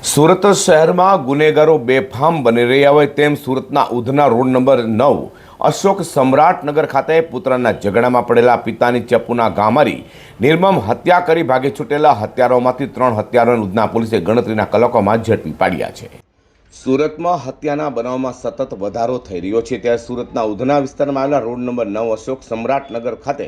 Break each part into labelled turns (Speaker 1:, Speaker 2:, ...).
Speaker 1: સુરત શહેરમાં ગુનેગારો બેફામ બની રહ્યા હોય તેમ સુરતના ઉધના રોડ નંબર 9 અશોક સમ્રાટનગર ખાતે પુત્રના ઝઘડામાં પડેલા પિતાની ચપ્પુના ઘા મારી નિર્મમ હત્યા કરી ભાગી છૂટેલા હત્યારાઓમાંથી 3 હત્યારાઓને ઉધના પોલીસે ગણતરીના કલાકોમાં ઝડપી પાડ્યા છે। સુરતમાં હત્યાના બનાવમાં સતત વધારો થઈ રહ્યો છે ત્યારે સુરતના ઉધના વિસ્તારમાં આવેલા રોડ નંબર 9 અશોક સમ્રાટનગર ખાતે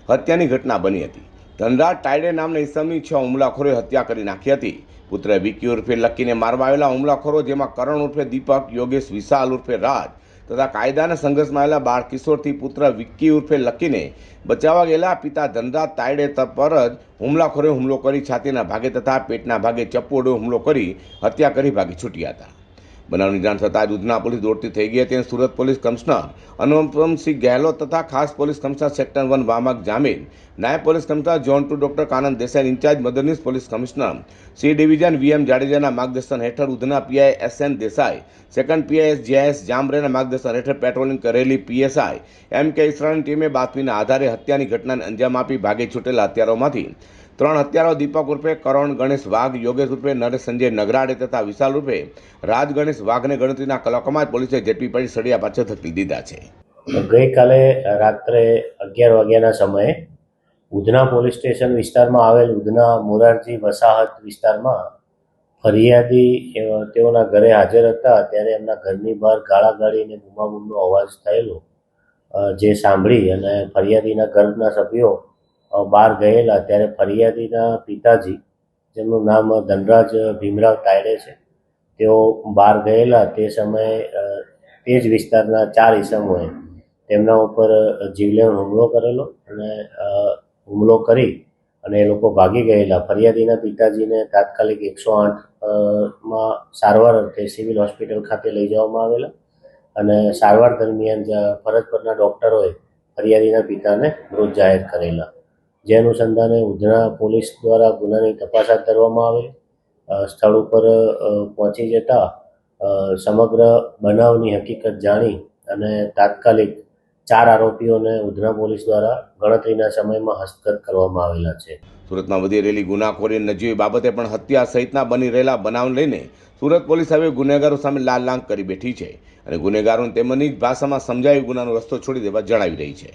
Speaker 1: હત્યાની ઘટના બની હતી। ધનરાજ ટાયડે નામના ઈસમની 6 હુમલાખોરોએ હત્યા કરી નાખી હતી। પુત્ર વિકી ઉર્ફે લક્કીને મારવા આવેલા હુમલાખોરો જેમાં કરણ ઉર્ફે દીપક, યોગેશ વિશાલ ઉર્ફે રાજ તથા કાયદાના સંઘર્ષમાં આવેલા બાળ કિશોરથી પુત્ર વિકી ઉર્ફે લક્કીને બચાવવા ગયેલા પિતા ધનરાજ ટાયડે પર જ હુમલાખોરોએ હુમલો કરી છાતીના ભાગે તથા પેટના ભાગે ચપ્પુ વડે હુમલો કરી હત્યા કરી ભાગી છૂટ્યા હતા। બનાવની જાણ થતાં જ ઉધના પોલીસ દોડતી થઈ ગઈ હતી। સુરત પોલીસ કમિશનર અનુપમસિંહ ગહેલોત તથા ખાસ પોલીસ કમિશનર સેક્ટર 1 વામક જામીન, નાયબ પોલીસ કમિશનર ઝોન 2 ડોક્ટર કાનંદ દેસાઈ, ઇન્ચાર્જ મદદનીશ police commissioner C division VM જાડેજાના માર્ગદર્શન હેઠળ Udhna PI SN Desai, second PI GIS જામરેના માર્ગદર્શન હેઠળ પેટ્રોલિંગ કરેલી પીએસઆઈ એમ કે ઈસરાની ટીમે બાતમીના આધારે હત્યાની ઘટનાને અંજામ આપી ભાગી છૂટેલા હત્યારાઓમાંથી 3 હત્યારાઓ દીપક ઉર્ફે કરણ ગણેશ વાઘ, યોગેશ ઉર્ફે નરેશ સંજય નગરાડે તથા વિશાલ ઉર્ફે રાજ ગણેશ વાઘને ગણતરીના કલાકોમાં જ પોલીસે ઝડપી પાડી સળિયા પાછળ ધકેલી દીધા છે।
Speaker 2: ગઈકાલે રાત્રે 11 વાગ્યાના સમયે ઉધના પોલીસ સ્ટેશન વિસ્તારમાં આવેલ ઉધના મોરારજી વસાહત વિસ્તારમાં ફરિયાદી તેઓના ઘરે હાજર હતા ત્યારે એમના ઘરની બહાર ગાળાગાળી અને બૂમાબૂમનો અવાજ થયેલો, જે સાંભળી અને ફરિયાદીના ઘરના સભ્યો બહાર ગયેલા ત્યારે ફરિયાદીના પિતાજી, જેમનું નામ ધનરાજ ભીમરાવ ટાયડે છે, તેઓ બહાર ગયેલા તે સમયે તે જ વિસ્તારના 4 ઈસમોએ તેમના ઉપર જીવલેણ હુમલો કરેલો અને હુમલો કરી અને એ લોકો ભાગી ગયેલા। ફરિયાદીના પિતાજીને તાત્કાલિક 108માં સારવાર અર્થે સિવિલ હોસ્પિટલ ખાતે લઈ જવામાં આવેલા અને સારવાર દરમિયાન ફરજ પરના ડૉક્ટરોએ ફરિયાદીના પિતાને મૃત જાહેર કરેલા। જે અનુસંધાને ઉધના પોલીસ દ્વારા ગુનાની તપાસ હાથ ધરવામાં આવેલી। સ્થળ ઉપર પહોંચી જતા સમગ્ર બનાવની હકીકત જાણી અને તાત્કાલિક 4 આરોપીઓને ઉધના પોલીસ દ્વારા ગણતરીના સમયમાં હસ્તગત કરવામાં આવેલા છે।
Speaker 1: સુરતમાં વધી રહેલી ગુનાખોરી નજીવી બાબતે પણ હત્યા સહિતના બની રહેલા બનાવ લઈને સુરત પોલીસ હવે ગુનેગારો સામે લાલ લાંક કરી બેઠી છે અને ગુનેગારોને તેમની જ ભાષામાં સમજાવી ગુનાનો રસ્તો છોડી દેવા જણાવી રહી છે।